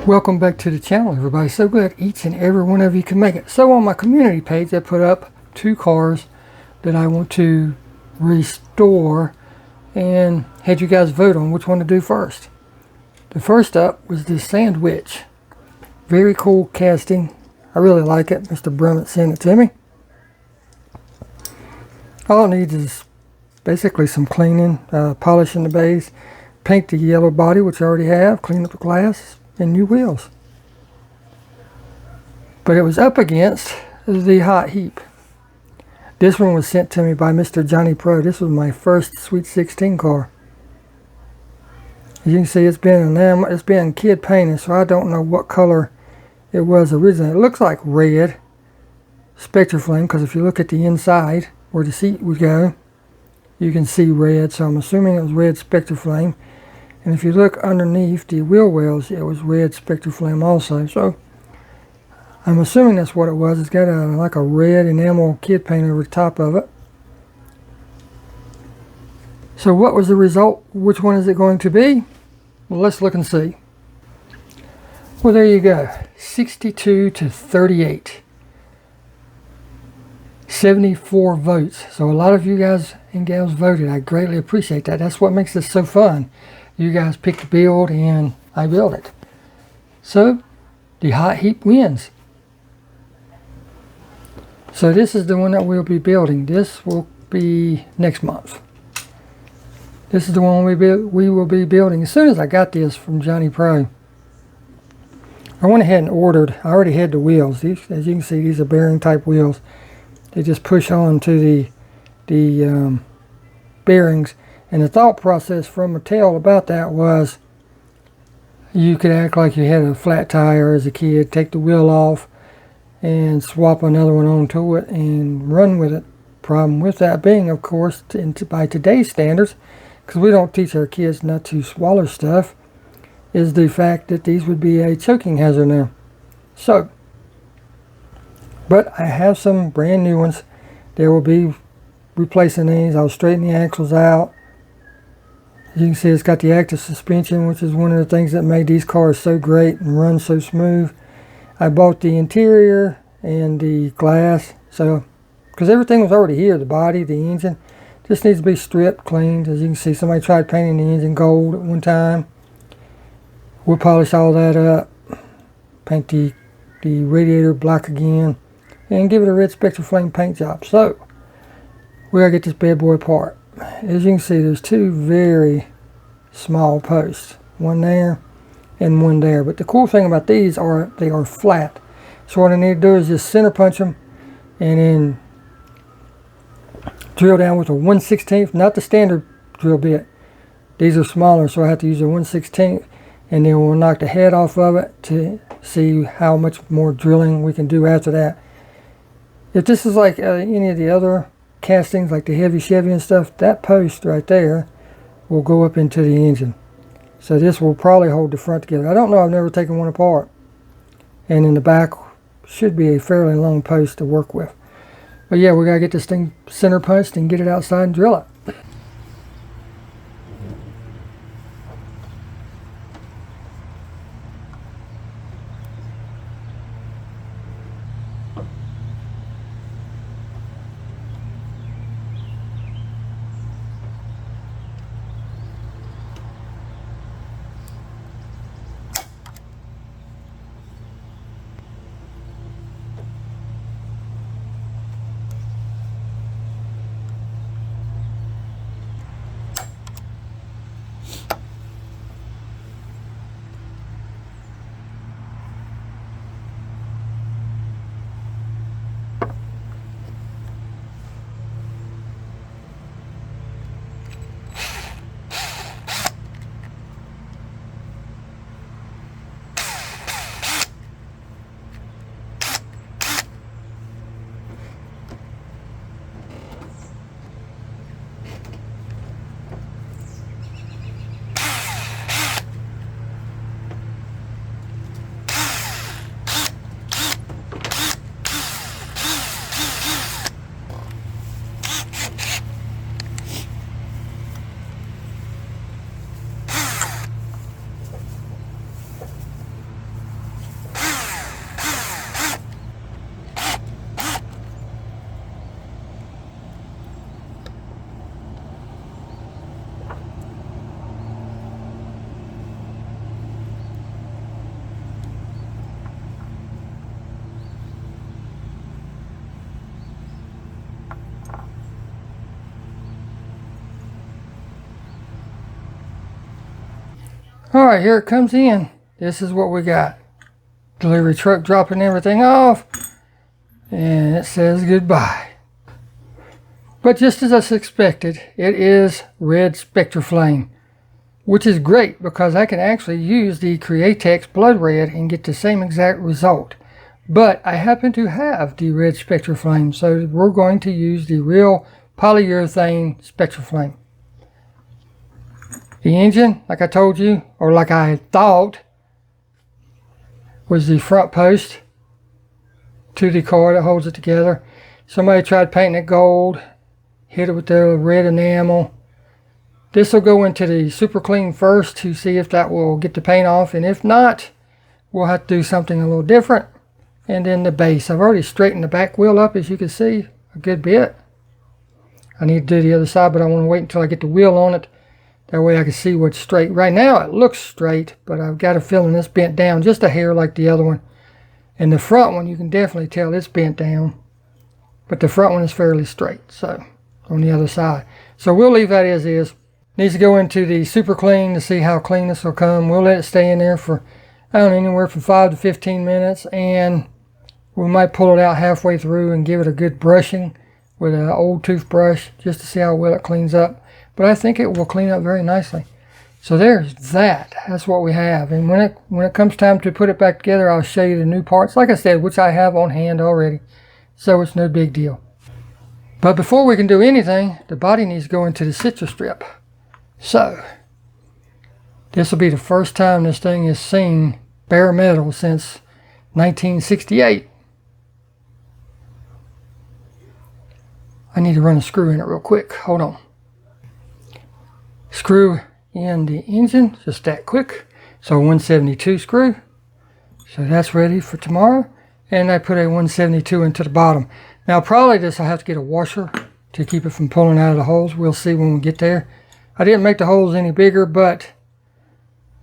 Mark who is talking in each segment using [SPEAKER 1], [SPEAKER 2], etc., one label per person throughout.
[SPEAKER 1] Welcome back to the channel, everybody. So glad each and every one of you can make it. So on my community page, I put up 2 cars that I want to restore and had you guys vote on which one to do first. The first up was this Sandwich. Very cool casting. I really like it. Mr. Brummett sent it to me. All it needs is basically some cleaning, polishing the base, paint the yellow body, which I already have, clean up the glass, and new wheels. But it was up against the Hot Heap. This one was sent to me by Mr. JohnnyPro. This was my first Sweet 16 car. As you can see, it's been kid painted, so I don't know what color it was originally. It looks like red Spectre Flame, because if you look at the inside where the seat would go, you can see red, so I'm assuming it was red Spectre Flame. And if you look underneath the wheel wells, it was red Spectre Flame also. So I'm assuming that's what it was. It's got like a red enamel kid paint over the top of it. So what was the result? Which one is it going to be? Well, let's look and see. Well, there you go. 62 to 38. 74 votes. So a lot of you guys and gals voted. I greatly appreciate that. That's what makes this so fun. You guys pick the build and I build it. So the Hot Heap wins. So this is the one that we'll be building. This will be next month. This is the one we will be building. As soon as I got this from JohnnyPro, I went ahead and ordered. I already had the wheels. These, as you can see, these are bearing type wheels. They just push on to the bearings. And the thought process from Mattel about that was you could act like you had a flat tire as a kid, take the wheel off and swap another one onto it and run with it. Problem with that being, of course, by today's standards, because we don't teach our kids not to swallow stuff, is the fact that these would be a choking hazard now. So, but I have some brand new ones. They will be replacing these. I'll straighten the axles out. As you can see, it's got the active suspension, which is one of the things that made these cars so great and run so smooth. I bought the interior and the glass, so because everything was already here, the body, the engine, just needs to be stripped, cleaned. As you can see, somebody tried painting the engine gold at one time. We'll polish all that up, paint the radiator black again, and give it a red Spectre Flame paint job. So we gotta get this bad boy apart. As you can see, there's 2 very small posts, one there and one there. But the cool thing about these are they are flat. So what I need to do is just center punch them and then drill down with a 1/16, not the standard drill bit. These are smaller, so I have to use a 1/16, and then we'll knock the head off of it to see how much more drilling we can do after that. If this is like any of the other castings, like the heavy Chevy and stuff, that post right there will go up into the engine. So this will probably hold the front together. I don't know, I've never taken one apart. And in the back should be a fairly long post to work with. But yeah, we gotta get this thing center punched and get it outside and drill it. Alright, here it comes in. This is what we got. Delivery truck dropping everything off. And it says goodbye. But just as I suspected, it is red Spectraflame, which is great because I can actually use the Createx Blood Red and get the same exact result. But I happen to have the red Spectraflame, so we're going to use the real polyurethane Spectraflame. The engine, like I told you, or like I thought, was the front post to the car that holds it together. Somebody tried painting it gold, hit it with the red enamel. This will go into the super clean first to see if that will get the paint off, and if not, we'll have to do something a little different. And then the base. I've already straightened the back wheel up, as you can see, a good bit. I need to do the other side, but I want to wait until I get the wheel on it. That way I can see what's straight. Right now it looks straight, but I've got a feeling it's bent down just a hair like the other one. And the front one, you can definitely tell it's bent down, but the front one is fairly straight, so on the other side. So we'll leave that as is. Needs to go into the super clean to see how clean this will come. We'll let it stay in there for, I don't know, anywhere from 5 to 15 minutes, and we might pull it out halfway through and give it a good brushing with an old toothbrush just to see how well it cleans up. But I think it will clean up very nicely. So there's that. That's what we have. And when it comes time to put it back together, I'll show you the new parts, like I said, which I have on hand already. So it's no big deal. But before we can do anything, the body needs to go into the citrus strip. So this will be the first time this thing has seen bare metal since 1968. I need to run a screw in it real quick. Hold on. Screw in the engine just that quick. So 172 screw. So that's ready for tomorrow. And I put a 172 into the bottom. Now probably this I'll have to get a washer to keep it from pulling out of the holes. We'll see when we get there. I didn't make the holes any bigger, but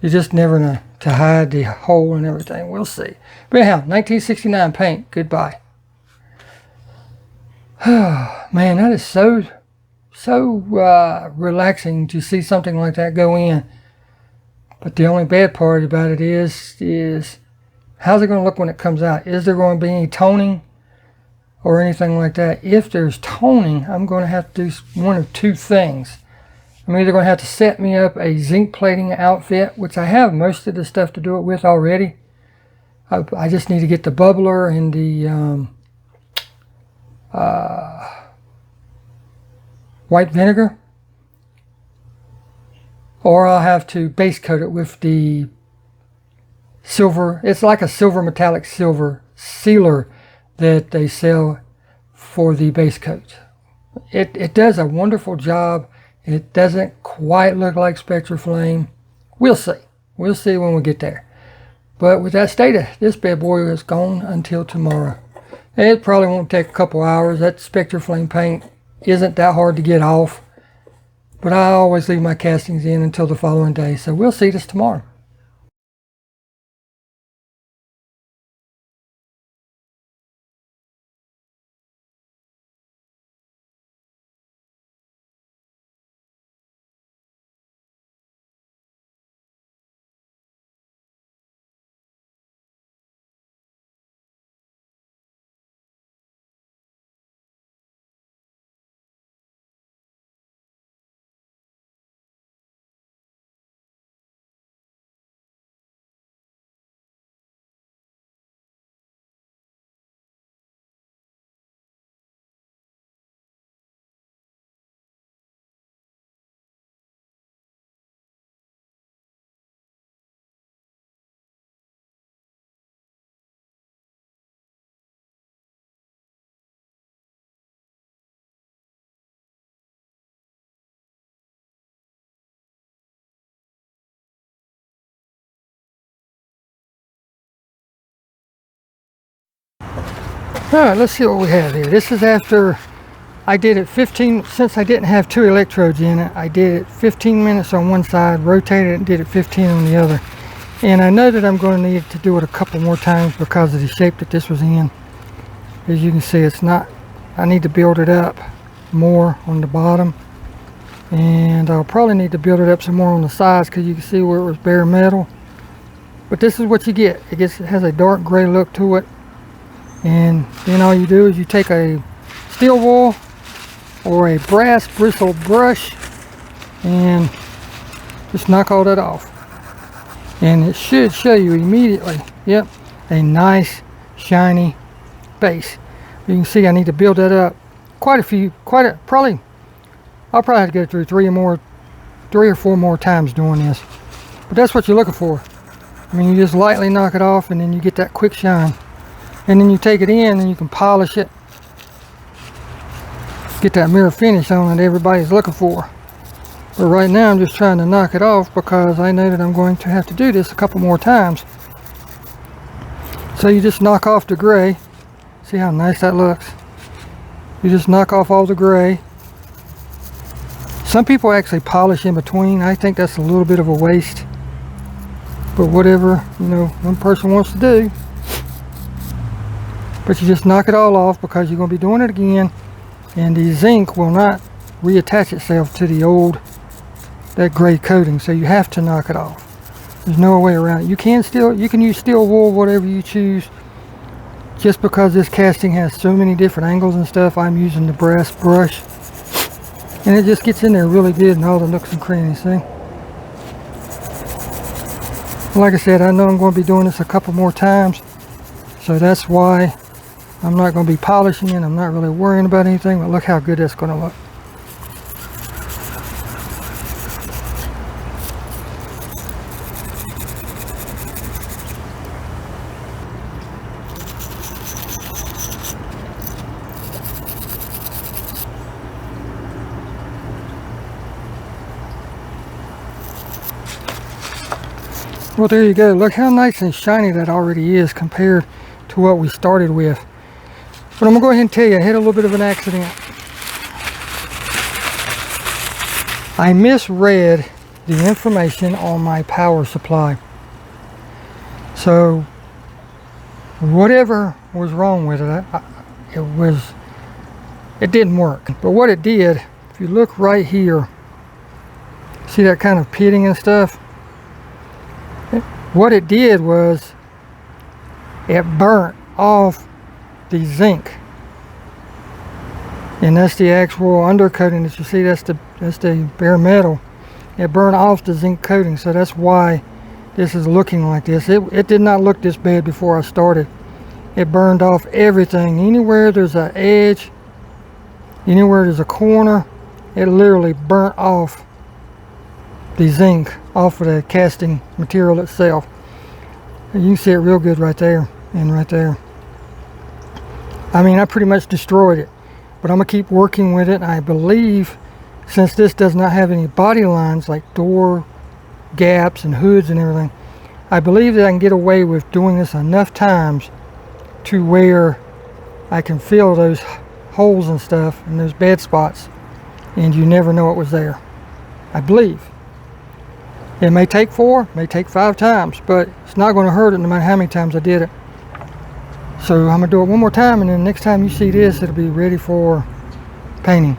[SPEAKER 1] you just never know to hide the hole and everything. We'll see. But anyhow, 1969 paint. Goodbye. Man, that is so relaxing to see something like that go in. But the only bad part about it is how's it going to look when it comes out? Is there going to be any toning or anything like that? If there's toning, I'm going to have to do one of two things. I'm either going to have to set me up a zinc plating outfit, which I have most of the stuff to do it with already. I just need to get the bubbler and the white vinegar, or I'll have to base coat it with the silver. It's like a silver metallic silver sealer that they sell for the base coat. It does a wonderful job. It doesn't quite look like Spectraflame. We'll see. We'll see when we get there. But with that stated, this bad boy is gone until tomorrow. It probably won't take a couple hours. That Spectraflame paint isn't that hard to get off. But I always leave my castings in until the following day. So we'll see this tomorrow. Alright, let's see what we have here. This is after I did it 15, since I didn't have two electrodes in it, I did it 15 minutes on one side, rotated it and did it 15 on the other. And I know that I'm going to need to do it a couple more times because of the shape that this was in. As you can see, it's not, I need to build it up more on the bottom. And I'll probably need to build it up some more on the sides because you can see where it was bare metal. But this is what you get. It has a dark gray look to it. And then all you do is you take a steel wool or a brass bristle brush and just knock all that off. And it should show you immediately, yep, a nice shiny base. You can see I need to build that up I'll probably have to go through three or four more times doing this. But that's what you're looking for. I mean, you just lightly knock it off and then you get that quick shine. And then you take it in and you can polish it. Get that mirror finish on that everybody's looking for. But right now I'm just trying to knock it off because I know that I'm going to have to do this a couple more times. So you just knock off the gray. See how nice that looks? You just knock off all the gray. Some people actually polish in between. I think that's a little bit of a waste. But whatever, you know, one person wants to do. But you just knock it all off because you're going to be doing it again. And the zinc will not reattach itself to that gray coating. So you have to knock it off. There's no way around it. You can use steel wool, whatever you choose. Just because this casting has so many different angles and stuff, I'm using the brass brush. And it just gets in there really good in all the nooks and crannies, see? Like I said, I know I'm going to be doing this a couple more times. So that's why I'm not going to be polishing it. I'm not really worrying about anything, but look how good that's going to look. Well, there you go. Look how nice and shiny that already is compared to what we started with. But I'm going to go ahead and tell you, I had a little bit of an accident. I misread the information on my power supply. So, whatever was wrong with it, it didn't work. But what it did, if you look right here, see that kind of pitting and stuff? What it did was it burnt off the zinc, and that's the actual undercoating that you see. That's the bare metal. It burned off the zinc coating, so that's why this is looking like this. It did not look this bad before I started. It burned off everything. Anywhere there's an edge, anywhere there's a corner, it literally burnt off the zinc off of the casting material itself. And you can see it real good right there and right there. I mean, I pretty much destroyed it, but I'm gonna keep working with it. I believe, since this does not have any body lines like door gaps and hoods and everything, I believe that I can get away with doing this enough times to where I can fill those holes and stuff and those bad spots and you never know it was there. I believe. It may take 4, may take 5 times, but it's not going to hurt it no matter how many times I did it. So I'm going to do it one more time, and then next time you see this, it'll be ready for painting.